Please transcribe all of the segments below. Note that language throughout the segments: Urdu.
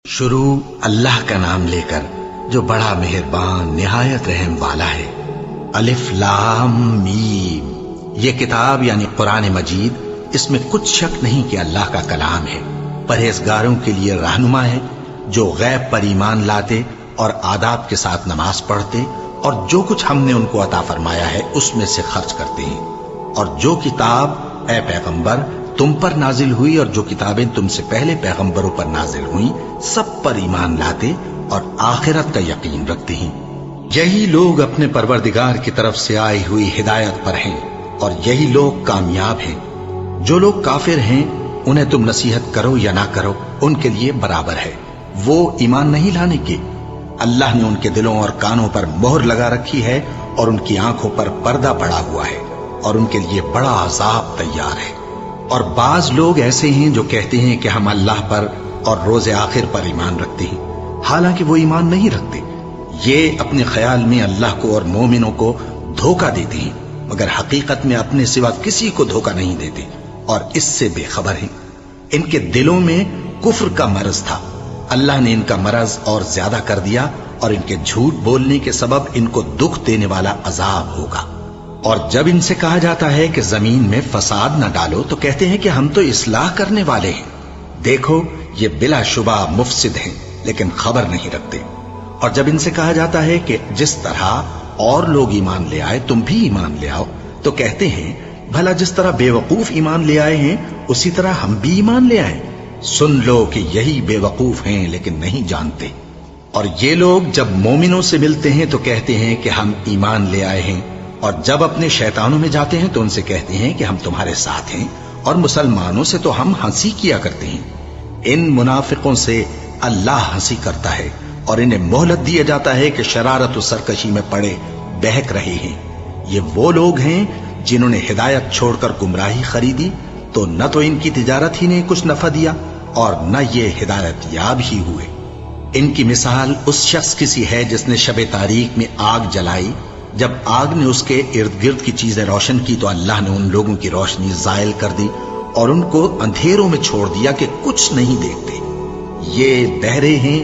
شروع اللہ کا نام لے کر جو بڑا مہربان نہایت رحم والا ہے۔ الف لام میم، یہ کتاب یعنی قرآن مجید، اس میں کچھ شک نہیں کہ اللہ کا کلام ہے، پرہیزگاروں کے لیے رہنما ہے، جو غیب پر ایمان لاتے اور آداب کے ساتھ نماز پڑھتے اور جو کچھ ہم نے ان کو عطا فرمایا ہے اس میں سے خرچ کرتے ہیں، اور جو کتاب اے پیغمبر تم پر نازل ہوئی اور جو کتابیں تم سے پہلے پیغمبروں پر نازل ہوئیں سب پر ایمان لاتے اور آخرت کا یقین رکھتے ہیں۔ یہی لوگ اپنے پروردگار کی طرف سے آئی ہوئی ہدایت پر ہیں اور یہی لوگ کامیاب ہیں۔ جو لوگ کافر ہیں انہیں تم نصیحت کرو یا نہ کرو ان کے لیے برابر ہے، وہ ایمان نہیں لانے کے۔ اللہ نے ان کے دلوں اور کانوں پر مہر لگا رکھی ہے اور ان کی آنکھوں پر پردہ پڑا ہوا ہے اور ان کے لیے بڑا عذاب تیار ہے۔ اور بعض لوگ ایسے ہیں جو کہتے ہیں کہ ہم اللہ پر اور روز آخر پر ایمان رکھتے ہیں، حالانکہ وہ ایمان نہیں رکھتے۔ یہ اپنے خیال میں اللہ کو اور مومنوں کو دھوکہ دیتے ہیں، مگر حقیقت میں اپنے سوا کسی کو دھوکہ نہیں دیتے اور اس سے بے خبر ہیں۔ ان کے دلوں میں کفر کا مرض تھا، اللہ نے ان کا مرض اور زیادہ کر دیا اور ان کے جھوٹ بولنے کے سبب ان کو دکھ دینے والا عذاب ہوگا۔ اور جب ان سے کہا جاتا ہے کہ زمین میں فساد نہ ڈالو تو کہتے ہیں کہ ہم تو اصلاح کرنے والے ہیں۔ دیکھو یہ بلا شبہ مفسد ہیں لیکن خبر نہیں رکھتے۔ اور جب ان سے کہا جاتا ہے کہ جس طرح اور لوگ ایمان لے آئے تم بھی ایمان لے آؤ تو کہتے ہیں بھلا جس طرح بے وقوف ایمان لے آئے ہیں اسی طرح ہم بھی ایمان لے آئیں۔ سن لو کہ یہی بے وقوف ہیں لیکن نہیں جانتے۔ اور یہ لوگ جب مومنوں سے ملتے ہیں تو کہتے ہیں کہ ہم ایمان لے آئے ہیں، اور جب اپنے شیطانوں میں جاتے ہیں تو ان سے کہتے ہیں کہ ہم تمہارے ساتھ ہیں، اور مسلمانوں سے تو ہم ہنسی کیا کرتے ہیں۔ ان منافقوں سے اللہ ہنسی کرتا ہے اور انہیں مہلت دیا جاتا ہے کہ شرارت و سرکشی میں پڑے بہک رہے ہیں۔ یہ وہ لوگ ہیں جنہوں نے ہدایت چھوڑ کر گمراہی خریدی تو نہ تو ان کی تجارت ہی نے کچھ نفع دیا اور نہ یہ ہدایت یاب ہی ہوئے۔ ان کی مثال اس شخص کی سی ہے جس نے شب تاریک میں آگ جلائی، جب آگ نے اس کے ارد گرد کی چیزیں روشن کی تو اللہ نے ان لوگوں کی روشنی زائل کر دی اور ان کو اندھیروں میں چھوڑ دیا کہ کچھ نہیں دیکھتے۔ یہ بہرے ہیں،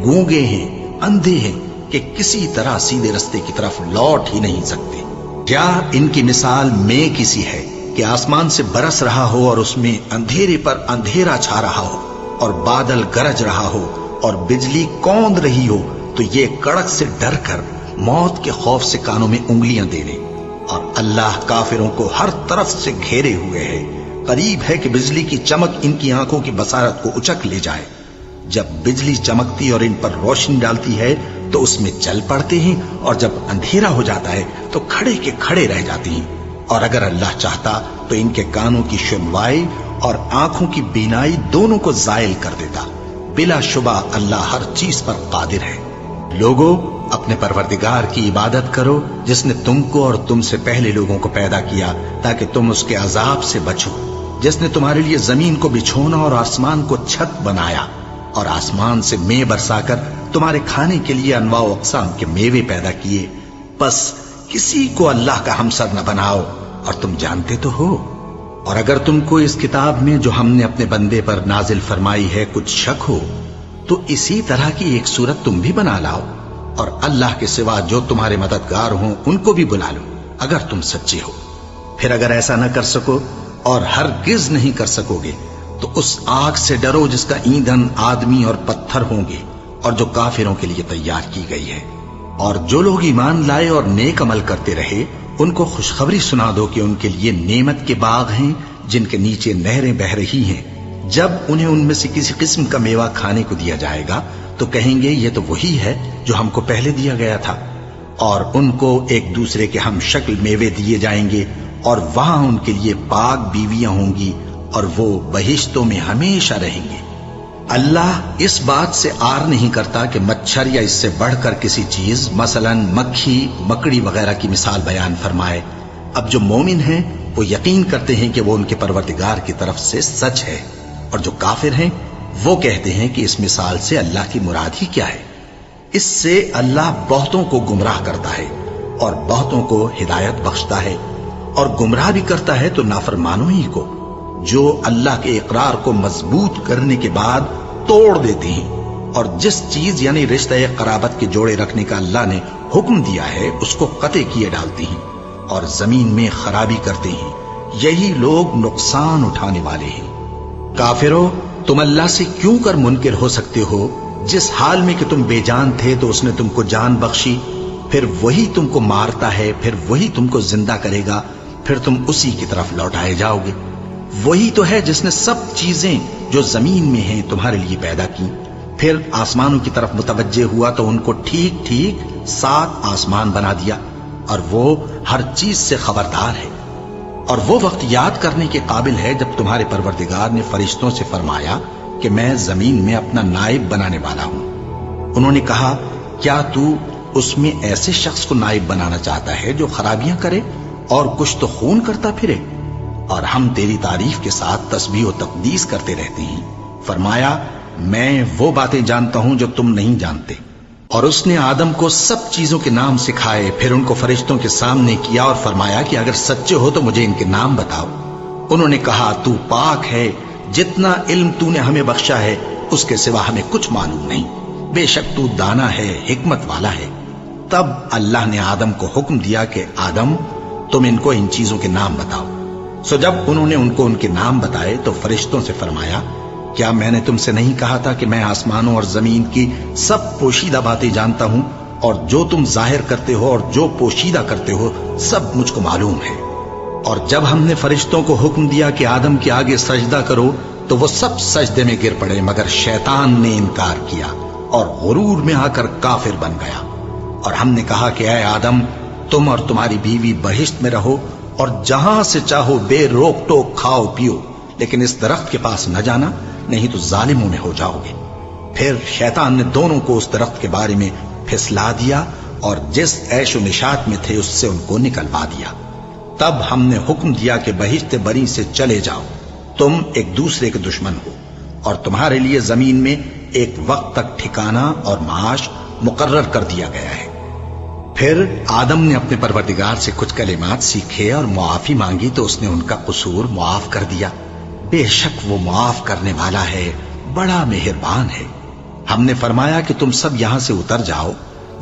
گونگے ہیں، اندھے ہیں کہ کسی طرح سیدھے رستے کی طرف لوٹ ہی نہیں سکتے۔ یا ان کی مثال میں کسی ہے کہ آسمان سے برس رہا ہو اور اس میں اندھیرے پر اندھیرا چھا رہا ہو اور بادل گرج رہا ہو اور بجلی کوند رہی ہو تو یہ کڑک سے ڈر کر موت کے خوف سے کانوں میں انگلیاں دے لے۔ اور اللہ کافروں کو ہر طرف سے گھیرے ہوئے ہے، قریب ہے کہ بجلی کی چمک ان کی آنکھوں کی بصارت کو اچک لے جائے۔ جب بجلی چمکتی اور ان پر روشنی ڈالتی ہے تو اس میں چل پڑتے ہیں، اور جب اندھیرا ہو جاتا ہے تو کھڑے کے کھڑے رہ جاتے ہیں۔ اور اگر اللہ چاہتا تو ان کے کانوں کی سنوائی اور آنکھوں کی بینائی دونوں کو زائل کر دیتا۔ بلا شبہ اللہ ہر چیز پر قادر ہے۔ لوگو اپنے پروردگار کی عبادت کرو جس نے تم کو اور تم سے پہلے لوگوں کو پیدا کیا تاکہ تم اس کے عذاب سے بچو، جس نے تمہارے لیے زمین کو بچھونا اور آسمان کو چھت بنایا اور آسمان سے مے برسا کر تمہارے کھانے کے لیے انواع و اقسام کے میوے پیدا کیے۔ بس کسی کو اللہ کا ہمسر نہ بناؤ اور تم جانتے تو ہو۔ اور اگر تم کو اس کتاب میں جو ہم نے اپنے بندے پر نازل فرمائی ہے کچھ شک ہو تو اسی طرح کی ایک صورت تم بھی بنا لاؤ، اور اللہ کے سوا جو تمہارے مددگار ہوں ان کو بھی بلا لو اگر تم سچے ہو۔ پھر اگر ایسا نہ کر سکو اور ہرگز نہیں کر سکو گے تو اس آگ سے ڈرو جس کا ایندھن آدمی اور پتھر ہوں گے اور جو کافروں کے لیے تیار کی گئی ہے۔ اور جو لوگ ایمان لائے اور نیک عمل کرتے رہے ان کو خوشخبری سنا دو کہ ان کے لیے نعمت کے باغ ہیں جن کے نیچے نہریں بہہ رہی ہیں۔ جب انہیں ان میں سے کسی قسم کا میوہ کھانے کو دیا جائے گا تو کہیں گے یہ تو وہی ہے جو ہم کو پہلے دیا گیا تھا، اور ان کو ایک دوسرے کے ہم شکل میوے دیے جائیں گے اور وہاں ان کے لیے پاک بیویاں ہوں گی اور وہ بہشتوں میں ہمیشہ رہیں گے۔ اللہ اس بات سے آر نہیں کرتا کہ مچھر یا اس سے بڑھ کر کسی چیز مثلا مکھی مکڑی وغیرہ کی مثال بیان فرمائے۔ اب جو مومن ہیں وہ یقین کرتے ہیں کہ وہ ان کے پروردگار کی طرف سے سچ ہے، اور جو کافر ہیں وہ کہتے ہیں کہ اس مثال سے اللہ کی مراد ہی کیا ہے۔ اس سے اللہ بہتوں کو گمراہ کرتا ہے اور بہتوں کو ہدایت بخشتا ہے، اور گمراہ بھی کرتا ہے تو نافرمانوں ہی کو، جو اللہ کے اقرار کو مضبوط کرنے کے بعد توڑ دیتے ہیں اور جس چیز یعنی رشتہ قرابت کے جوڑے رکھنے کا اللہ نے حکم دیا ہے اس کو قطع کیے ڈالتے ہیں اور زمین میں خرابی کرتے ہیں، یہی لوگ نقصان اٹھانے والے ہیں۔ کافرو، تم اللہ سے کیوں کر منکر ہو سکتے ہو؟ جس حال میں کہ تم بے جان تھے تو اس نے تم کو جان بخشی، پھر وہی تم کو مارتا ہے، پھر وہی تم کو زندہ کرے گا، پھر تم اسی کی طرف لوٹائے جاؤ گے۔ وہی تو ہے جس نے سب چیزیں جو زمین میں ہیں تمہارے لیے پیدا کی، پھر آسمانوں کی طرف متوجہ ہوا تو ان کو ٹھیک ٹھیک 7 آسمان بنا دیا، اور وہ ہر چیز سے خبردار ہے۔ اور وہ وقت یاد کرنے کے قابل ہے جب تمہارے پروردگار نے فرشتوں سے فرمایا کہ میں زمین میں اپنا نائب بنانے والا ہوں۔ انہوں نے کہا، کیا تو اس میں ایسے شخص کو نائب بنانا چاہتا ہے جو خرابیاں کرے اور کچھ تو خون کرتا پھرے؟ اور ہم تیری تعریف کے ساتھ تسبیح و تقدیس کرتے رہتے ہیں۔ فرمایا، میں وہ باتیں جانتا ہوں جو تم نہیں جانتے۔ اور اس نے آدم کو سب چیزوں کے نام سکھائے، پھر ان کو فرشتوں کے سامنے کیا اور فرمایا کہ اگر سچے ہو تو مجھے ان کے نام بتاؤ۔ انہوں نے کہا، تو پاک ہے، جتنا علم تو نے ہمیں بخشا ہے اس کے سوا ہمیں کچھ معلوم نہیں، بے شک تو دانا ہے، حکمت والا ہے۔ تب اللہ نے آدم کو حکم دیا کہ آدم، تم ان کو ان چیزوں کے نام بتاؤ۔ سو جب انہوں نے ان کو ان کے نام بتائے تو فرشتوں سے فرمایا، کیا میں نے تم سے نہیں کہا تھا کہ میں آسمانوں اور زمین کی سب پوشیدہ باتیں جانتا ہوں، اور جو تم ظاہر کرتے ہو اور جو پوشیدہ کرتے ہو سب مجھ کو معلوم ہے۔ اور جب ہم نے فرشتوں کو حکم دیا کہ آدم کے آگے سجدہ کرو تو وہ سب سجدے میں گر پڑے، مگر شیطان نے انکار کیا اور غرور میں آ کر کافر بن گیا۔ اور ہم نے کہا کہ اے آدم، تم اور تمہاری بیوی بہشت میں رہو اور جہاں سے چاہو بے روک ٹوک کھاؤ پیو، لیکن اس درخت کے پاس نہ جانا، نہیں تو ظالموں میں ہو جاؤ گے۔ پھر شیطان نے دونوں کو اس درخت کے بارے میں پھسلا دیا اور جس عیش و نشاط میں تھے اس سے ان کو نکلوا دیا۔ تب ہم نے حکم دیا کہ بہشت بری سے چلے جاؤ، تم ایک دوسرے کے دشمن ہو، اور تمہارے لیے زمین میں ایک وقت تک ٹھکانہ اور معاش مقرر کر دیا گیا ہے۔ پھر آدم نے اپنے پروردگار سے کچھ کلمات سیکھے اور معافی مانگی تو اس نے ان کا قصور معاف کر دیا۔ بے شک وہ معاف کرنے والا ہے، بڑا مہربان ہے۔ ہم نے فرمایا کہ تم سب یہاں سے اتر جاؤ،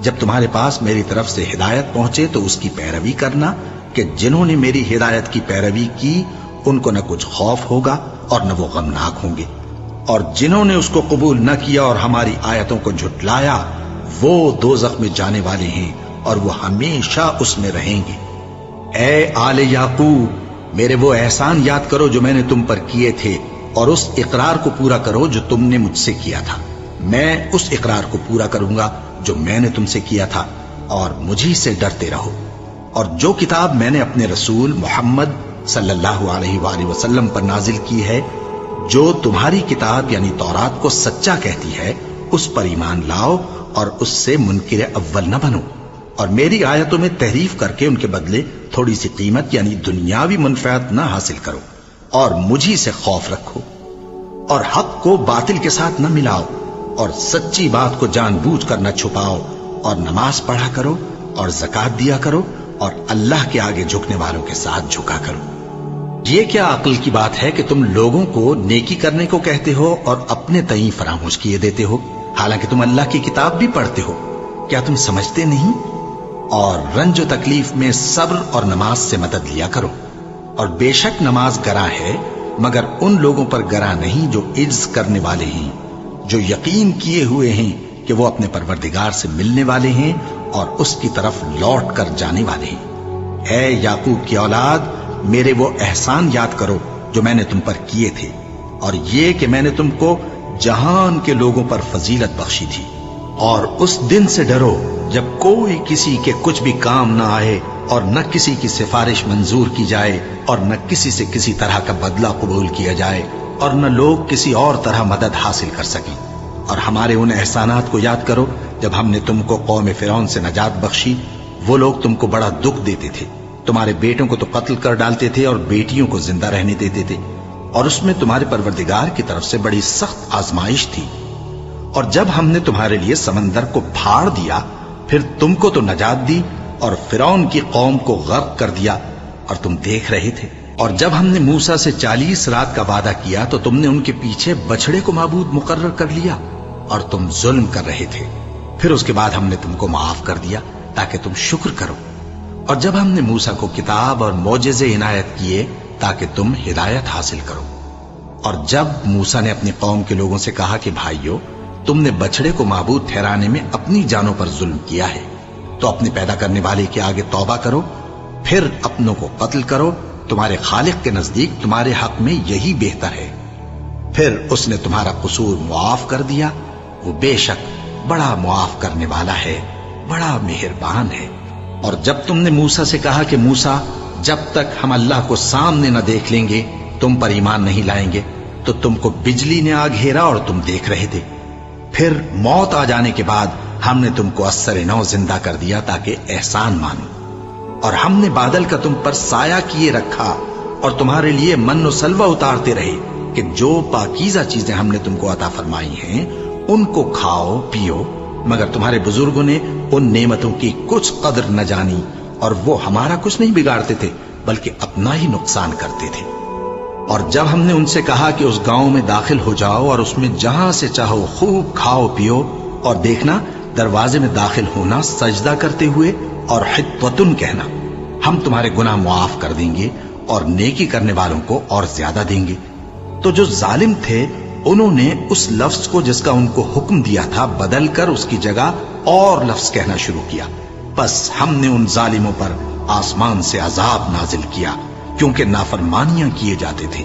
جب تمہارے پاس میری طرف سے ہدایت پہنچے تو اس کی پیروی کرنا، کہ جنہوں نے میری ہدایت کی پیروی کی ان کو نہ کچھ خوف ہوگا اور نہ وہ غمناک ہوں گے، اور جنہوں نے اس کو قبول نہ کیا اور ہماری آیتوں کو جھٹلایا وہ دوزخ میں جانے والے ہیں اور وہ ہمیشہ اس میں رہیں گے۔ اے آل یعقوب، میرے وہ احسان یاد کرو جو میں نے تم پر کیے تھے، اور اس اقرار کو پورا کرو جو تم نے مجھ سے کیا تھا۔ میں اس اقرار کو پورا کروں گا جو میں نے تم سے کیا تھا، اور مجھی سے ڈرتے رہو۔ اور جو کتاب میں نے اپنے رسول محمد صلی اللہ علیہ وآلہ وسلم پر نازل کی ہے، جو تمہاری کتاب یعنی تورات کو سچا کہتی ہے، اس پر ایمان لاؤ اور اس سے منکر اول نہ بنو، اور میری آیتوں میں تحریف کر کے ان کے بدلے تھوڑی سی قیمت یعنی دنیاوی منفعت نہ حاصل کرو، اور مجھی سے خوف رکھو، اور حق کو باطل کے ساتھ نہ ملاؤ، اور سچی بات کو جان بوجھ کر نہ چھپاؤ، اور نماز پڑھا کرو اور زکوٰۃ دیا کرو، اور اللہ کے آگے جھکنے والوں کے ساتھ جھکا کرو۔ یہ کیا عقل کی بات ہے کہ تم لوگوں کو نیکی کرنے کو کہتے ہو اور اپنے تئیں فراموش کیے دیتے ہو، حالانکہ تم اللہ کی کتاب بھی پڑھتے ہو؟ کیا تم سمجھتے نہیں؟ اور رنج و تکلیف میں صبر اور نماز سے مدد لیا کرو، اور بے شک نماز گراں ہے، مگر ان لوگوں پر گراں نہیں جو عجز کرنے والے ہیں، جو یقین کیے ہوئے ہیں کہ وہ اپنے پروردگار سے ملنے والے ہیں اور اس کی طرف لوٹ کر جانے والے ہیں۔ اے یعقوب کی اولاد، میرے وہ احسان یاد کرو جو میں نے تم پر کیے تھے، اور یہ کہ میں نے تم کو جہان کے لوگوں پر فضیلت بخشی تھی۔ اور اس دن سے ڈرو جب کوئی کسی کے کچھ بھی کام نہ آئے، اور نہ کسی کی سفارش منظور کی جائے، اور نہ کسی سے کسی طرح کا بدلہ قبول کیا جائے، اور نہ لوگ کسی اور طرح مدد حاصل کر سکیں۔ اور ہمارے ان احسانات کو یاد کرو جب ہم نے تم کو قوم فرعون سے نجات بخشی۔ وہ لوگ تم کو بڑا دکھ دیتے تھے، تمہارے بیٹوں کو تو قتل کر ڈالتے تھے اور بیٹیوں کو زندہ رہنے دیتے تھے، اور اس میں تمہارے پروردگار کی طرف سے بڑی سخت آزمائش تھی۔ اور جب ہم نے تمہارے لیے سمندر کو پھاڑ دیا، پھر تم کو تو نجات دی اور فرعون کی قوم کو غرق کر دیا، اور تم دیکھ رہے تھے۔ اور جب ہم نے موسیٰ سے 40 رات کا وعدہ کیا تو تم نے ان کے پیچھے بچڑے کو معبود مقرر کر لیا، اور تم ظلم کر رہے تھے. پھر اس کے بعد ہم نے تم کو معاف کر دیا تاکہ تم شکر کرو. اور جب ہم نے موسیٰ کو کتاب اور معجزے عنایت کیے تاکہ تم ہدایت حاصل کرو. اور جب موسیٰ نے اپنی قوم کے لوگوں سے کہا کہ بھائیو، تم نے بچڑے کو معبود ٹھہرانے میں اپنی جانوں پر ظلم کیا ہے، تو اپنے پیدا کرنے والے کے آگے توبہ کرو، پھر اپنوں کو قتل کرو، تمہارے خالق کے نزدیک تمہارے حق میں یہی بہتر ہے. پھر اس نے تمہارا قصور معاف کر دیا. وہ بے شک بڑا معاف کرنے والا ہے، بڑا مہربان ہے. اور جب تم نے موسیٰ سے کہا کہ موسیٰ، جب تک ہم اللہ کو سامنے نہ دیکھ لیں گے تم پر ایمان نہیں لائیں گے، تو تم کو بجلی نے آ گھیرا اور تم دیکھ رہے تھے. پھر موت آ جانے کے بعد ہم نے تم کو اثر نو زندہ کر دیا تاکہ احسان مانو. اور ہم نے بادل کا تم پر سایہ کیے رکھا اور تمہارے لیے من و سلوہ اتارتے رہے کہ جو پاکیزہ چیزیں ہم نے تم کو عطا فرمائی ہیں ان کو کھاؤ پیو، مگر تمہارے بزرگوں نے ان نعمتوں کی کچھ قدر نہ جانی اور وہ ہمارا کچھ نہیں بگاڑتے تھے بلکہ اپنا ہی نقصان کرتے تھے. اور جب ہم نے ان سے کہا کہ اس گاؤں میں داخل ہو جاؤ اور اس میں جہاں سے چاہو خوب کھاؤ پیو، اور دیکھنا دروازے میں داخل ہونا سجدہ کرتے ہوئے اور حطوتن کہنا، ہم تمہارے گناہ معاف کر دیں گے اور نیکی کرنے والوں کو اور زیادہ دیں گے. تو جو ظالم تھے انہوں نے اس لفظ کو جس کا ان کو حکم دیا تھا بدل کر اس کی جگہ اور لفظ کہنا شروع کیا. بس ہم نے ان ظالموں پر آسمان سے عذاب نازل کیا کیونکہ نافرمانیاں کیے جاتے تھے.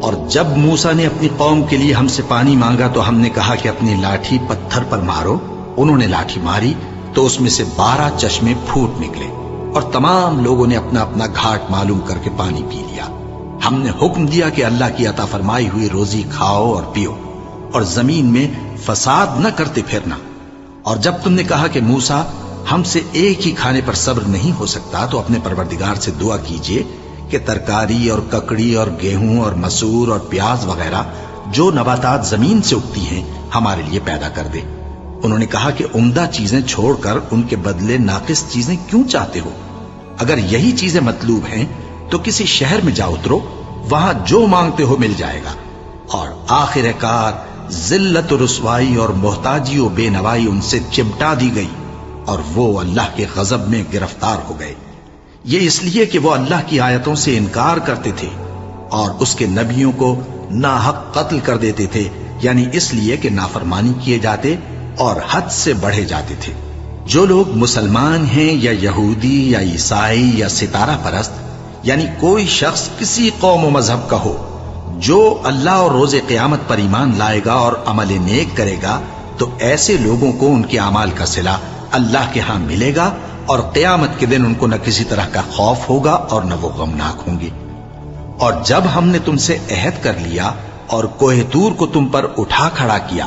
اور جب موسیٰ نے اپنی قوم کے لیے ہم سے پانی مانگا تو ہم نے کہا کہ اپنی لاٹھی پتھر پر مارو. انہوں نے لاٹھی ماری تو اس میں سے 12 چشمے پھوٹ نکلے اور تمام لوگوں نے اپنا اپنا گھاٹ معلوم کر کے پانی پی لیا. ہم نے حکم دیا کہ اللہ کی عطا فرمائی ہوئی روزی کھاؤ اور پیو اور زمین میں فساد نہ کرتے پھرنا. اور جب تم نے کہا کہ موسیٰ ہم سے ایک ہی کھانے پر صبر نہیں ہو سکتا تو اپنے پروردگار سے دعا کیجئے کہ ترکاری اور ککڑی اور گیہوں اور مسور اور پیاز وغیرہ جو نباتات زمین سے اگتی ہیں ہمارے لیے پیدا کر دے. انہوں نے کہا کہ عمدہ چیزیں چھوڑ کر ان کے بدلے ناقص چیزیں کیوں چاہتے ہو؟ اگر یہی چیزیں مطلوب ہیں تو کسی شہر میں جا اترو، وہاں جو مانگتے ہو مل جائے گا. اور آخر کار ذلت و رسوائی اور محتاجی و بے نوائی ان سے چمٹا دی گئی اور وہ اللہ کے غضب میں گرفتار ہو گئے. یہ اس لیے کہ وہ اللہ کی آیتوں سے انکار کرتے تھے اور اس کے نبیوں کو ناحق قتل کر دیتے تھے، یعنی اس لیے کہ نافرمانی کیے جاتے اور حد سے بڑھے جاتے تھے. جو لوگ مسلمان ہیں یا یہودی یا عیسائی یا ستارہ پرست، یعنی کوئی شخص کسی قوم و مذہب کا ہو، جو اللہ اور روز قیامت پر ایمان لائے گا اور عمل نیک کرے گا تو ایسے لوگوں کو ان کے اعمال کا صلہ اللہ کے ہاں ملے گا اور قیامت کے دن ان کو نہ کسی طرح کا خوف ہوگا اور نہ وہ غمناک ہوں گے. اور جب ہم نے تم سے عہد کر لیا اور کوہ طور کو تم پر اٹھا کھڑا کیا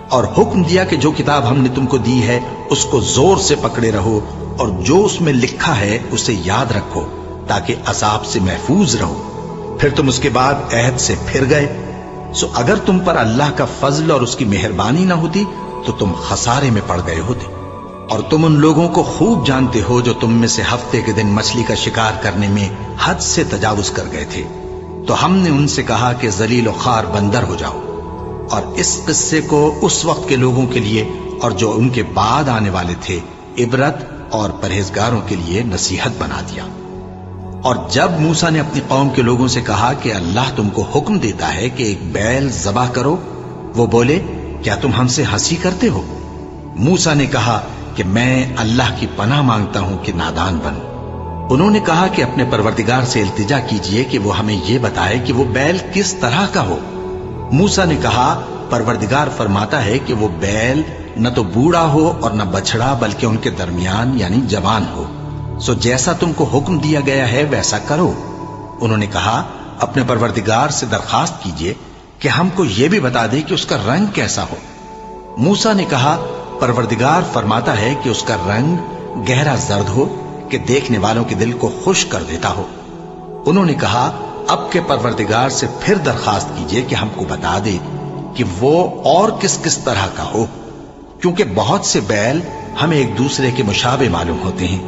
اور حکم دیا کہ جو کتاب ہم نے تم کو دی ہے اس کو زور سے پکڑے رہو اور جو اس میں لکھا ہے اسے یاد رکھو تاکہ عذاب سے محفوظ رہو، پھر تم اس کے بعد عہد سے پھر گئے، سو اگر تم پر اللہ کا فضل اور اس کی مہربانی نہ ہوتی تو تم خسارے میں پڑ گئے ہوتے. اور تم ان لوگوں کو خوب جانتے ہو جو تم میں سے ہفتے کے دن مچھلی کا شکار کرنے میں حد سے تجاوز کر گئے تھے، تو ہم نے ان سے کہا کہ ذلیل و خوار بندر ہو جاؤ. اور اس قصے کو اس وقت کے لوگوں کے لیے اور جو ان کے بعد آنے والے تھے عبرت اور پرہیزگاروں کے لیے نصیحت بنا دیا. اور جب موسیٰ نے اپنی قوم کے لوگوں سے کہا کہ اللہ تم کو حکم دیتا ہے کہ ایک بیل ذبح کرو، وہ بولے کیا تم ہم سے ہنسی کرتے ہو؟ موسیٰ نے کہا کہ میں اللہ کی پناہ مانگتا ہوں کہ نادان بنوں. انہوں نے کہا کہ اپنے پروردگار سے التجا کیجئے کہ وہ ہمیں یہ بتائے کہ وہ بیل کس طرح کا ہو. موسیٰ نے کہا پروردگار فرماتا ہے کہ وہ بیل نہ تو بوڑھا ہو اور نہ بچڑا بلکہ ان کے درمیان یعنی جوان ہو، سو جیسا تم کو حکم دیا گیا ہے ویسا کرو. انہوں نے کہا اپنے پروردگار سے درخواست کیجئے کہ ہم کو یہ بھی بتا دے کہ اس کا رنگ کیسا ہو. موسیٰ نے کہا پروردگار فرماتا ہے کہ اس کا رنگ گہرا زرد ہو کہ دیکھنے والوں کے دل کو خوش کر دیتا ہو. انہوں نے کہا اب کے پروردگار سے پھر درخواست کیجئے کہ ہم کو بتا دے کہ وہ اور کس کس طرح کا ہو، کیونکہ بہت سے بیل ہمیں ایک دوسرے کے مشابہ معلوم ہوتے ہیں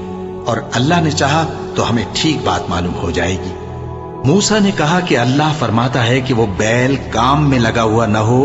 اور اللہ نے چاہا تو ہمیں ٹھیک بات معلوم ہو جائے گی. موسیٰ نے کہا کہ اللہ فرماتا ہے کہ وہ بیل کام میں لگا ہوا نہ ہو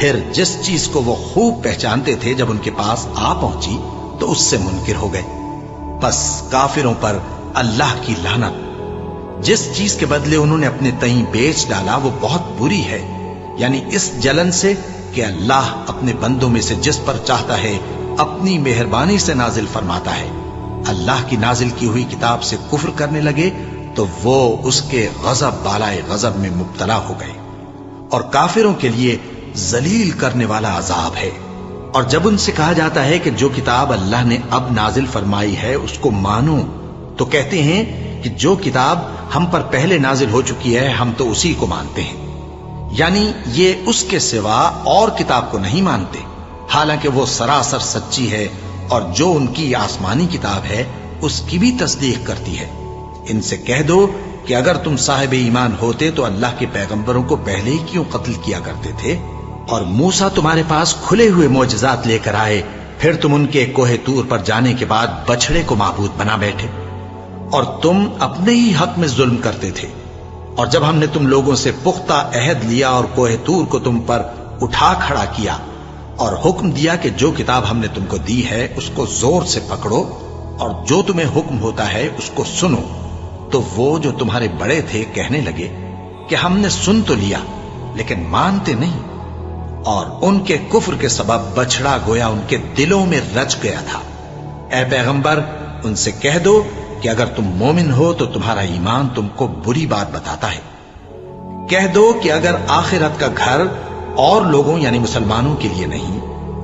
پھر جس چیز کو وہ خوب پہچانتے تھے جب ان کے پاس آ پہنچی تو اس سے منکر ہو گئے۔ بس کافروں پر اللہ کی لعنت۔ جس چیز کے بدلے انہوں نے اپنے تئیں بیچ ڈالا وہ بہت بری ہے، یعنی اس جلن سے کہ اللہ اپنے بندوں میں سے جس پر چاہتا ہے اپنی مہربانی سے نازل فرماتا ہے۔ اللہ کی نازل کی ہوئی کتاب سے کفر کرنے لگے تو وہ اس کے غضب بالائے غضب میں مبتلا ہو گئے، اور کافروں کے لیے ذلیل کرنے والا عذاب ہے۔ اور جب ان سے کہا جاتا ہے کہ جو کتاب اللہ نے اب نازل فرمائی ہے اس کو مانو، تو کہتے ہیں کہ جو کتاب ہم پر پہلے نازل ہو چکی ہے ہم تو اسی کو مانتے ہیں، یعنی یہ اس کے سوا اور کتاب کو نہیں مانتے، حالانکہ وہ سراسر سچی ہے، اور جو ان کی آسمانی کتاب ہے اس کی بھی تصدیق کرتی ہے۔ ان سے کہہ دو کہ اگر تم صاحب ایمان ہوتے تو اللہ کے پیغمبروں کو پہلے ہی کیوں قتل کیا کرتے تھے؟ اور موسیٰ تمہارے پاس کھلے ہوئے معجزات لے کر آئے، پھر تم ان کے کوہ طور پر جانے کے بعد بچڑے کو معبود بنا بیٹھے، اور تم اپنے ہی حق میں ظلم کرتے تھے۔ اور جب ہم نے تم لوگوں سے پختہ عہد لیا اور کوہ طور کو تم پر اٹھا کھڑا کیا اور حکم دیا کہ جو کتاب ہم نے تم کو دی ہے اس کو زور سے پکڑو اور جو تمہیں حکم ہوتا ہے اس کو سنو، تو وہ جو تمہارے بڑے تھے کہنے لگے کہ ہم نے سن تو لیا لیکن مانتے نہیں، اور ان کے کفر کے سبب بچڑا گویا ان کے دلوں میں رچ گیا تھا۔ اے پیغمبر ان سے کہہ دو کہ اگر تم مومن ہو تو تمہارا ایمان تم کو بری بات بتاتا ہے۔ کہہ دو کہ اگر آخرت کا گھر اور لوگوں یعنی مسلمانوں کے لیے نہیں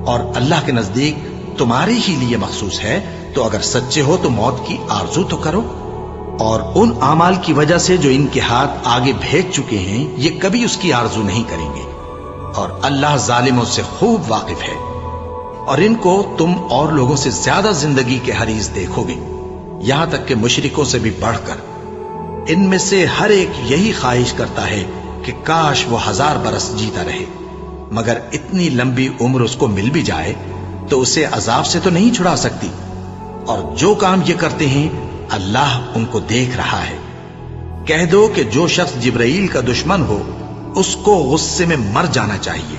اور اللہ کے نزدیک تمہارے ہی لیے مخصوص ہے تو اگر سچے ہو تو موت کی آرزو تو کرو، اور ان اعمال کی وجہ سے جو ان کے ہاتھ آگے بھیج چکے ہیں یہ کبھی اس کی آرزو نہیں کریں گے، اور اللہ ظالموں سے خوب واقف ہے۔ اور ان کو تم اور لوگوں سے زیادہ زندگی کے حریص دیکھو گے، یہاں تک کہ مشرکوں سے بھی بڑھ کر۔ ان میں سے ہر ایک یہی خواہش کرتا ہے کہ کاش وہ 1000 برس جیتا رہے، مگر اتنی لمبی عمر اس کو مل بھی جائے تو اسے عذاب سے تو نہیں چھڑا سکتی، اور جو کام یہ کرتے ہیں اللہ ان کو دیکھ رہا ہے۔ کہہ دو کہ جو شخص جبرائیل کا دشمن ہو اس کو غصے میں مر جانا چاہیے،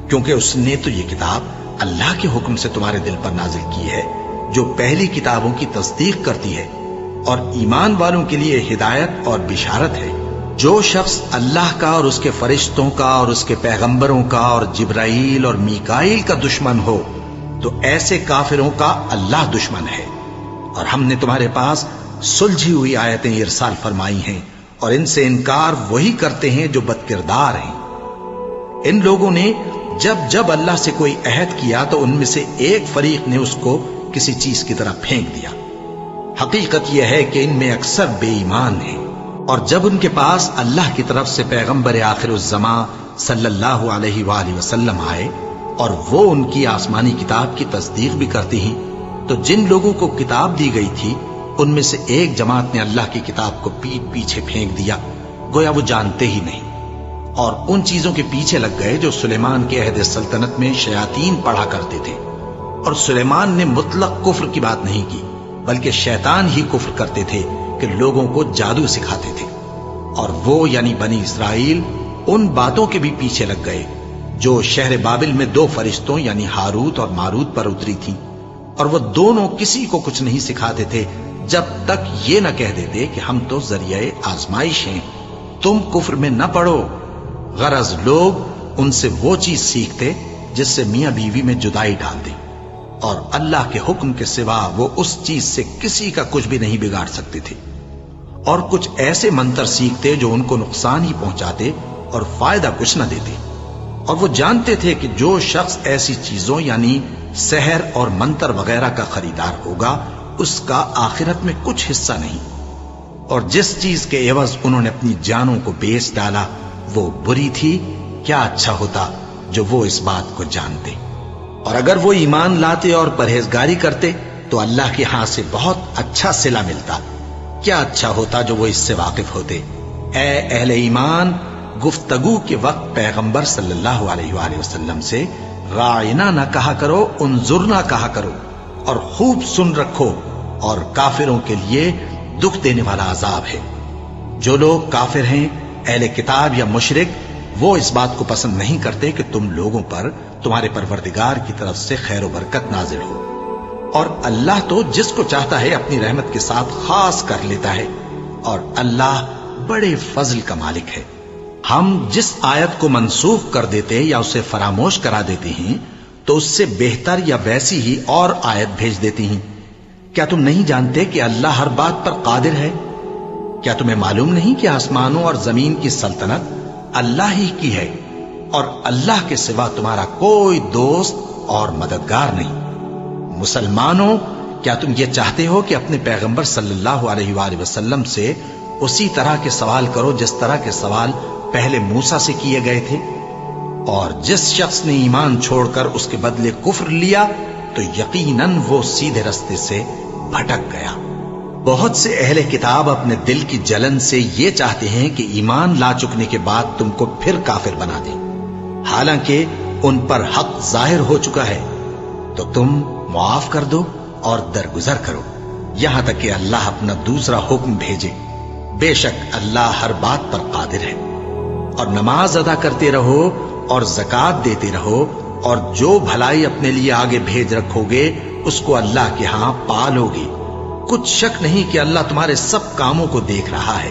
کیونکہ اس نے تو یہ کتاب اللہ کے حکم سے تمہارے دل پر نازل کی ہے جو پہلی کتابوں کی تصدیق کرتی ہے، اور ایمان والوں کے لیے ہدایت اور بشارت ہے۔ جو شخص اللہ کا اور اس کے فرشتوں کا اور اس کے پیغمبروں کا اور جبرائیل اور میکائیل کا دشمن ہو تو ایسے کافروں کا اللہ دشمن ہے۔ اور ہم نے تمہارے پاس سلجھی ہوئی آیتیں ارسال فرمائی ہیں، اور ان سے انکار وہی کرتے ہیں جو بد کردار ہیں۔ ان لوگوں نے جب اللہ سے کوئی عہد کیا تو ان میں سے ایک فریق نے اس کو کسی چیز کی طرح پھینک دیا۔ حقیقت یہ ہے کہ ان میں اکثر بے ایمان ہیں، اور جب ان کے پاس اللہ کی طرف سے پیغمبر آخر الزماں صلی اللہ علیہ وآلہ وسلم آئے اور وہ ان کی آسمانی کتاب کی تصدیق بھی کرتی ہیں، تو جن لوگوں کو کتاب دی گئی تھی ان میں سے ایک جماعت نے اللہ کی کتاب کو پیٹ پیچھے پھینک دیا، گویا وہ جانتے ہی نہیں، اور ان چیزوں کے پیچھے لگ گئے جو سلیمان کے عہد سلطنت میں شیاطین پڑھا کرتے تھے۔ اور سلیمان نے مطلق کفر کی بات نہیں کی، بلکہ شیطان ہی کفر کرتے تھے کہ لوگوں کو جادو سکھاتے تھے، اور وہ یعنی بنی اسرائیل ان باتوں کے بھی پیچھے لگ گئے جو شہر بابل میں 2 فرشتوں یعنی ہاروت اور ماروت پر اتری تھی، اور وہ دونوں کسی کو کچھ نہیں سکھاتے تھے جب تک یہ نہ کہہ دیتے کہ ہم تو ذریعہ آزمائش ہیں، تم کفر میں نہ پڑو۔ غرض لوگ ان سے وہ چیز سیکھتے جس سے میاں بیوی میں جدائی ڈال دیں، اور اللہ کے حکم کے سوا وہ اس چیز سے کسی کا کچھ بھی نہیں بگاڑ سکتے تھے، اور کچھ ایسے منتر سیکھتے جو ان کو نقصان ہی پہنچاتے اور فائدہ کچھ نہ دیتے۔ اور وہ جانتے تھے کہ جو شخص ایسی چیزوں یعنی سحر اور منتر وغیرہ کا خریدار ہوگا اس کا آخرت میں کچھ حصہ نہیں، اور جس چیز کے عوض انہوں نے اپنی جانوں کو بیچ ڈالا وہ بری تھی۔ کیا اچھا ہوتا جو وہ اس بات کو جانتے، اور اگر وہ ایمان لاتے اور پرہیزگاری کرتے تو اللہ کے ہاں سے بہت اچھا صلہ ملتا۔ کیا اچھا ہوتا جو وہ اس سے واقف ہوتے۔ اے اہل ایمان، گفتگو کے وقت پیغمبر صلی اللہ علیہ وآلہ وسلم سے راعنا نہ کہا کرو، انظرنا کہا کرو، اور خوب سن رکھو، اور کافروں کے لیے دکھ دینے والا عذاب ہے۔ جو لوگ کافر ہیں، اہل کتاب یا مشرک، وہ اس بات کو پسند نہیں کرتے کہ تم لوگوں پر تمہارے پروردگار کی طرف سے خیر و برکت نازل ہو، اور اللہ تو جس کو چاہتا ہے اپنی رحمت کے ساتھ خاص کر لیتا ہے، اور اللہ بڑے فضل کا مالک ہے۔ ہم جس آیت کو منسوخ کر دیتے یا اسے فراموش کرا دیتے ہیں تو اس سے بہتر یا ویسی ہی اور آیت بھیج دیتی ہیں۔ کیا تم نہیں جانتے کہ اللہ ہر بات پر قادر ہے؟ کیا تمہیں معلوم نہیں کہ آسمانوں اور زمین کی سلطنت اللہ ہی کی ہے، اور اللہ کے سوا تمہارا کوئی دوست اور مددگار نہیں؟ مسلمانوں، کیا تم یہ چاہتے ہو کہ اپنے پیغمبر صلی اللہ علیہ وآلہ وسلم سے اسی طرح کے سوال کرو جس طرح کے سوال پہلے موسیٰ سے کیے گئے تھے؟ اور جس شخص نے ایمان چھوڑ کر اس کے بدلے کفر لیا تو یقیناً وہ سیدھے رستے سے بھٹک گیا۔ بہت سے اہل کتاب اپنے دل کی جلن سے یہ چاہتے ہیں کہ ایمان لا چکنے کے بعد تم کو پھر کافر بنا دیں، حالانکہ ان پر حق ظاہر ہو چکا ہے۔ تو تم معاف کر دو اور درگزر کرو یہاں تک کہ اللہ اپنا دوسرا حکم بھیجے۔ بے شک اللہ ہر بات پر قادر ہے۔ اور نماز ادا کرتے رہو اور زکوٰۃ دیتے رہو، اور جو بھلائی اپنے لیے آگے بھیج رکھو گے اس کو اللہ کے ہاں پالو گے۔ کچھ شک نہیں کہ اللہ تمہارے سب کاموں کو دیکھ رہا ہے۔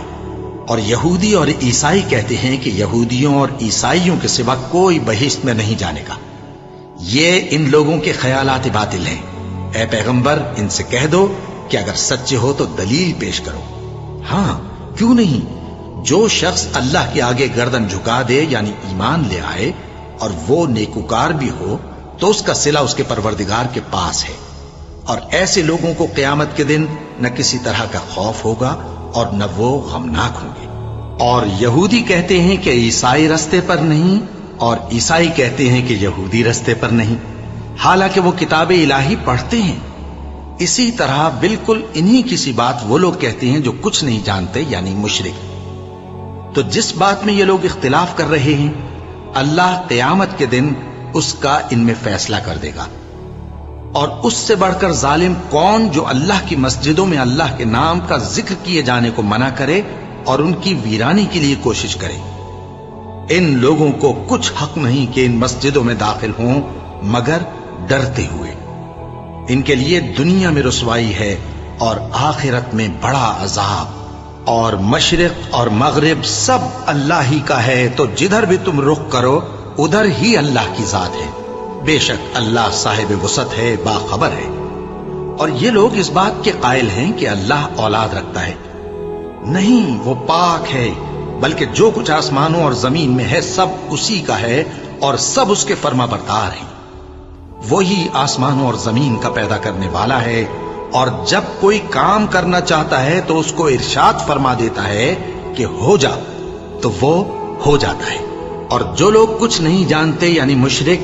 اور یہودی اور عیسائی کہتے ہیں کہ یہودیوں اور عیسائیوں کے سوا کوئی بہشت میں نہیں جانے گا۔ یہ ان لوگوں کے خیالات باطل ہیں۔ اے پیغمبر، ان سے کہہ دو کہ اگر سچے ہو تو دلیل پیش کرو۔ ہاں، کیوں نہیں؟ جو شخص اللہ کے آگے گردن جھکا دے یعنی ایمان لے آئے اور وہ نیکوکار بھی ہو تو اس کا صلہ اس کے پروردگار کے پاس ہے، اور ایسے لوگوں کو قیامت کے دن نہ کسی طرح کا خوف ہوگا اور نہ وہ غمناک ہوں گے۔ اور یہودی کہتے ہیں کہ عیسائی رستے پر نہیں، اور عیسائی کہتے ہیں کہ یہودی رستے پر نہیں، حالانکہ وہ کتاب الہی پڑھتے ہیں۔ اسی طرح بالکل انہی کسی بات وہ لوگ کہتے ہیں جو کچھ نہیں جانتے یعنی مشرک۔ تو جس بات میں یہ لوگ اختلاف کر رہے ہیں اللہ قیامت کے دن اس کا ان میں فیصلہ کر دے گا۔ اور اس سے بڑھ کر ظالم کون جو اللہ کی مسجدوں میں اللہ کے نام کا ذکر کیے جانے کو منع کرے اور ان کی ویرانی کے لیے کوشش کرے۔ ان لوگوں کو کچھ حق نہیں کہ ان مسجدوں میں داخل ہوں مگر ڈرتے ہوئے۔ ان کے لیے دنیا میں رسوائی ہے اور آخرت میں بڑا عذاب۔ اور مشرق اور مغرب سب اللہ ہی کا ہے، تو جدھر بھی تم رخ کرو ادھر ہی اللہ کی ذات ہے۔ بے شک اللہ صاحب وسعت ہے، باخبر ہے۔ اور یہ لوگ اس بات کے قائل ہیں کہ اللہ اولاد رکھتا ہے۔ نہیں، وہ پاک ہے، بلکہ جو کچھ آسمانوں اور زمین میں ہے سب اسی کا ہے اور سب اس کے فرما بردار ہیں۔ وہی آسمانوں اور زمین کا پیدا کرنے والا ہے، اور جب کوئی کام کرنا چاہتا ہے تو اس کو ارشاد فرما دیتا ہے کہ ہو جا، تو وہ ہو جاتا ہے۔ اور جو لوگ کچھ نہیں جانتے یعنی مشرک،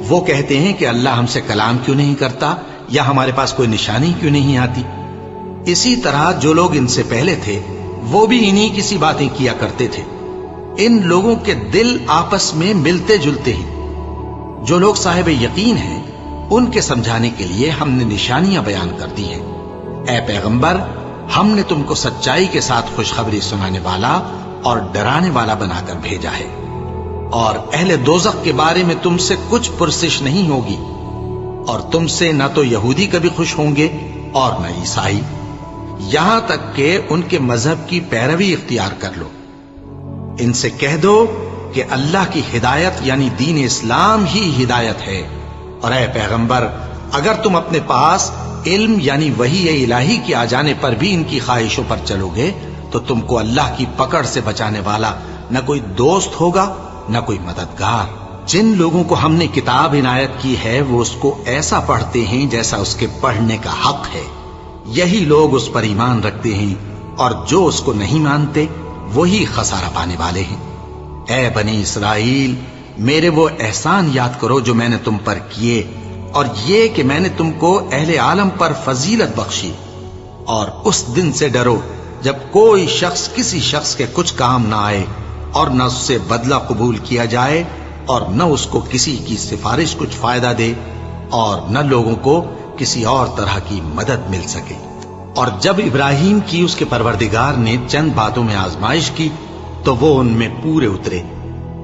وہ کہتے ہیں کہ اللہ ہم سے کلام کیوں نہیں کرتا یا ہمارے پاس کوئی نشانی کیوں نہیں آتی۔ اسی طرح جو لوگ ان سے پہلے تھے وہ بھی انہی کسی باتیں کیا کرتے تھے۔ ان لوگوں کے دل آپس میں ملتے جلتے ہیں۔ جو لوگ صاحب یقین ہیں ان کے سمجھانے کے لیے ہم نے نشانیاں بیان کر دی ہیں۔ اے پیغمبر، ہم نے تم کو سچائی کے ساتھ خوشخبری سنانے والا اور ڈرانے والا بنا کر بھیجا ہے، اور اہل دوزخ کے بارے میں تم سے کچھ پرسش نہیں ہوگی، اور تم سے نہ تو یہودی کبھی خوش ہوں گے اور نہ عیسائی، یہاں تک کہ ان کے مذہب کی پیروی اختیار کر لو۔ ان سے کہہ دو کہ اللہ کی ہدایت یعنی دین اسلام ہی ہدایت ہے، اور اے پیغمبر، اگر تم اپنے پاس علم یعنی وحی الہی کے آ جانے پر بھی ان کی خواہشوں پر چلو گے تو تم کو اللہ کی پکڑ سے بچانے والا نہ کوئی دوست ہوگا نہ کوئی مددگار۔ جن لوگوں کو ہم نے کتاب عنایت کی ہے وہ اس کو ایسا پڑھتے ہیں جیسا اس کے پڑھنے کا حق ہے، یہی لوگ اس پر ایمان رکھتے ہیں، اور جو اس کو نہیں مانتے وہی خسارہ پانے والے ہیں۔ اے بنی اسرائیل، میرے وہ احسان یاد کرو جو میں نے تم پر کیے، اور یہ کہ میں نے تم کو اہل عالم پر فضیلت بخشی۔ اور اس دن سے ڈرو جب کوئی شخص کسی شخص کے کچھ کام نہ آئے، اور نہ اس سے بدلہ قبول کیا جائے، اور نہ اس کو کسی کی سفارش کچھ فائدہ دے، اور نہ لوگوں کو کسی اور طرح کی مدد مل سکے۔ اور جب ابراہیم کی اس کے پروردگار نے چند باتوں میں آزمائش کی تو وہ ان میں پورے اترے۔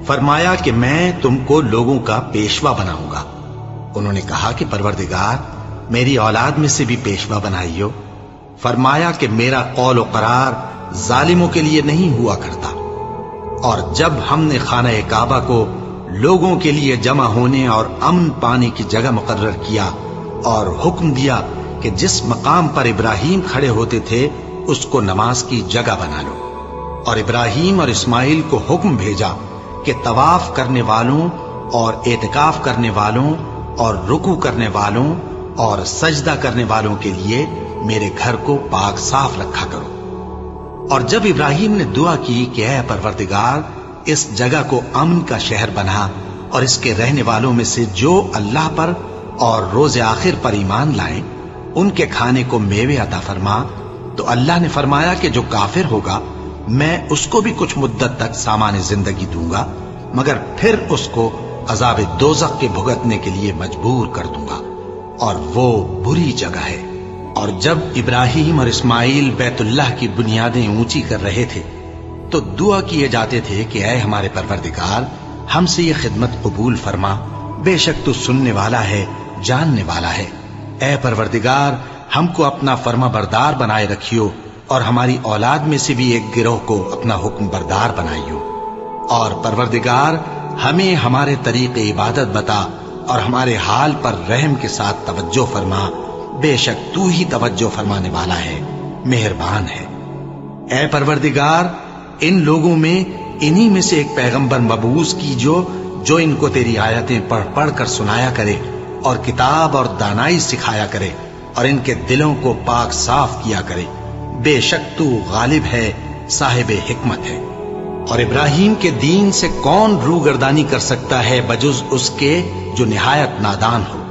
فرمایا کہ میں تم کو لوگوں کا پیشوا بناؤں گا۔ انہوں نے کہا کہ پروردگار میری اولاد میں سے بھی پیشوا بنائیو۔ فرمایا کہ میرا قول و قرار ظالموں کے لیے نہیں ہوا کرتا۔ اور جب ہم نے خانہ کعبہ کو لوگوں کے لیے جمع ہونے اور امن پانے کی جگہ مقرر کیا اور حکم دیا کہ جس مقام پر ابراہیم کھڑے ہوتے تھے اس کو نماز کی جگہ بنا لو، اور ابراہیم اور اسماعیل کو حکم بھیجا کہ طواف کرنے والوں اور اعتکاف کرنے والوں اور رکوع کرنے والوں اور سجدہ کرنے والوں کے لیے میرے گھر کو پاک صاف رکھا کرو۔ اور جب ابراہیم نے دعا کی کہ اے پروردگار اس جگہ کو امن کا شہر بنا اور اس کے رہنے والوں میں سے جو اللہ پر اور روز آخر پر ایمان لائیں ان کے کھانے کو میوے عطا فرما، تو اللہ نے فرمایا کہ جو کافر ہوگا میں اس کو بھی کچھ مدت تک سامان زندگی دوں گا، مگر پھر اس کو عذاب دوزخ کے بھگتنے کے لیے مجبور کر دوں گا، اور وہ بری جگہ ہے۔ اور جب ابراہیم اور اسماعیل بیت اللہ کی بنیادیں اونچی کر رہے تھے تو دعا کیے جاتے تھے کہ اے ہمارے پروردگار ہم سے یہ خدمت قبول فرما، بے شک تو سننے والا ہے، جاننے والا ہے۔ اے پروردگار ہم کو اپنا فرما بردار بنائے رکھیو، اور ہماری اولاد میں سے بھی ایک گروہ کو اپنا حکم بردار بنائیو۔ اور پروردگار ہمیں ہمارے طریق عبادت بتا اور ہمارے حال پر رحم کے ساتھ توجہ فرما، بے شک تو ہی توجہ فرمانے والا ہے، مہربان ہے۔ اے پروردگار ان لوگوں میں انہی میں سے ایک پیغمبر مبعوث کیجو جو ان کو تیری آیتیں پڑھ پڑھ کر سنایا کرے اور کتاب اور دانائی سکھایا کرے اور ان کے دلوں کو پاک صاف کیا کرے، بے شک تو غالب ہے، صاحب حکمت ہے۔ اور ابراہیم کے دین سے کون روگردانی کر سکتا ہے بجز اس کے جو نہایت نادان ہو؟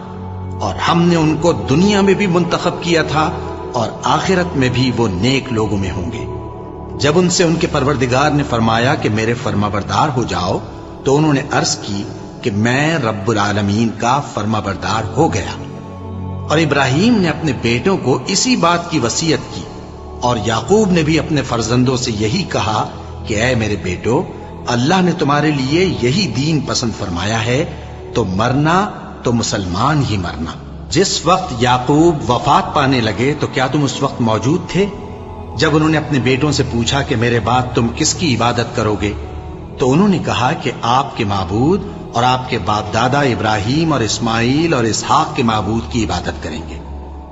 اور ہم نے ان کو دنیا میں بھی منتخب کیا تھا اور آخرت میں بھی وہ نیک لوگوں میں ہوں گے۔ جب ان سے ان کے پروردگار نے فرمایا کہ میرے فرما بردار ہو جاؤ تو انہوں نے عرض کی کہ میں رب العالمین کا فرما بردار ہو گیا۔ اور ابراہیم نے اپنے بیٹوں کو اسی بات کی وصیت کی، اور یعقوب نے بھی اپنے فرزندوں سے یہی کہا کہ اے میرے بیٹو، اللہ نے تمہارے لیے یہی دین پسند فرمایا ہے، تو مرنا تو مسلمان ہی مرنا۔ جس وقت یعقوب وفات پانے لگے تو کیا تم اس وقت موجود تھے جب انہوں نے اپنے بیٹوں سے پوچھا کہ میرے بعد تم کس کی عبادت کرو گے؟ تو انہوں نے کہا کہ آپ کے معبود اور آپ کے باپ دادا ابراہیم اور اسماعیل اور اسحاق کے معبود کی عبادت کریں گے،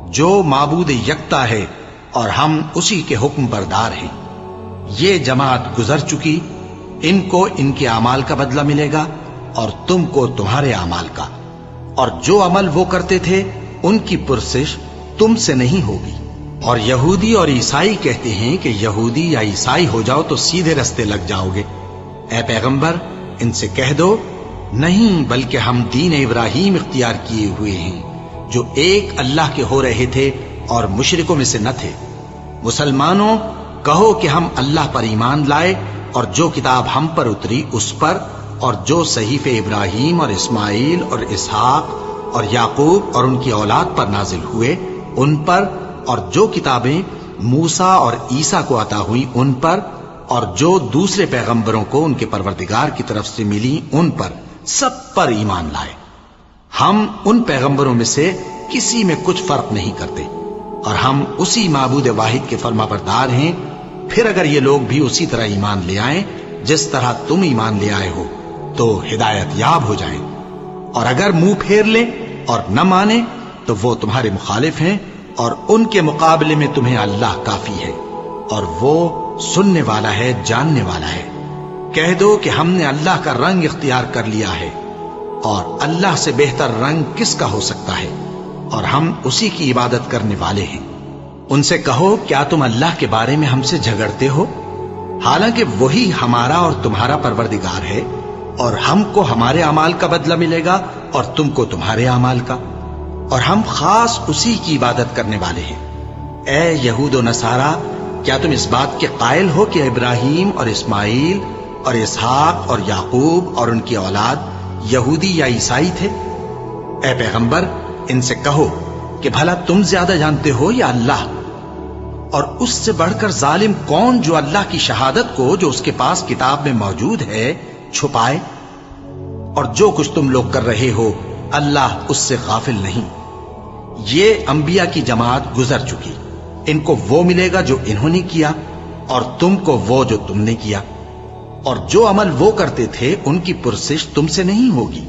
جو معبود یکتا ہے اور ہم اسی کے حکم بردار ہیں۔ یہ جماعت گزر چکی، ان کو ان کے اعمال کا بدلہ ملے گا اور تم کو تمہارے اعمال کا، اور جو عمل وہ کرتے تھے ان کی پرسش تم سے نہیں ہوگی۔ اور یہودی اور عیسائی کہتے ہیں کہ یہودی یا عیسائی ہو جاؤ تو سیدھے رستے لگ جاؤ گے۔ اے پیغمبر ان سے کہہ دو نہیں، بلکہ ہم دین ابراہیم اختیار کیے ہوئے ہیں جو ایک اللہ کے ہو رہے تھے اور مشرکوں میں سے نہ تھے۔ مسلمانوں کہو کہ ہم اللہ پر ایمان لائے اور جو کتاب ہم پر اتری اس پر، اور جو صحیفے ابراہیم اور اسماعیل اور اسحاق اور یعقوب اور ان کی اولاد پر نازل ہوئے ان پر، اور جو کتابیں موسیٰ اور عیسیٰ کو عطا ہوئی ان پر، اور جو دوسرے پیغمبروں کو ان کے پروردگار کی طرف سے ملی ان پر، سب پر ایمان لائے۔ ہم ان پیغمبروں میں سے کسی میں کچھ فرق نہیں کرتے، اور ہم اسی معبود واحد کے فرما بردار ہیں۔ پھر اگر یہ لوگ بھی اسی طرح ایمان لے آئیں جس طرح تم ایمان لے آئے ہو تو ہدایت یاب ہو جائیں، اور اگر منہ پھیر لیں اور نہ مانیں تو وہ تمہارے مخالف ہیں، اور ان کے مقابلے میں تمہیں اللہ کافی ہے، اور وہ سننے والا ہے، جاننے والا ہے۔ کہہ دو کہ ہم نے اللہ کا رنگ اختیار کر لیا ہے، اور اللہ سے بہتر رنگ کس کا ہو سکتا ہے، اور ہم اسی کی عبادت کرنے والے ہیں۔ ان سے کہو کیا تم اللہ کے بارے میں ہم سے جھگڑتے ہو، حالانکہ وہی ہمارا اور تمہارا پروردگار ہے، اور ہم کو ہمارے اعمال کا بدلہ ملے گا اور تم کو تمہارے اعمال کا، اور ہم خاص اسی کی عبادت کرنے والے ہیں۔ اے یہود و نصارا، کیا تم اس بات کے قائل ہو کہ ابراہیم اور اسماعیل اور اسحاق اور یعقوب اور ان کی اولاد یہودی یا عیسائی تھے؟ اے پیغمبر ان سے کہو کہ بھلا تم زیادہ جانتے ہو یا اللہ؟ اور اس سے بڑھ کر ظالم کون جو اللہ کی شہادت کو جو اس کے پاس کتاب میں موجود ہے چھپائے اور جو کچھ تم لوگ کر رہے ہو اللہ اس سے غافل نہیں۔ یہ انبیاء کی جماعت گزر چکی، ان کو وہ ملے گا جو انہوں نے کیا، اور تم کو وہ جو تم نے کیا، اور جو عمل وہ کرتے تھے ان کی پرسش تم سے نہیں ہوگی۔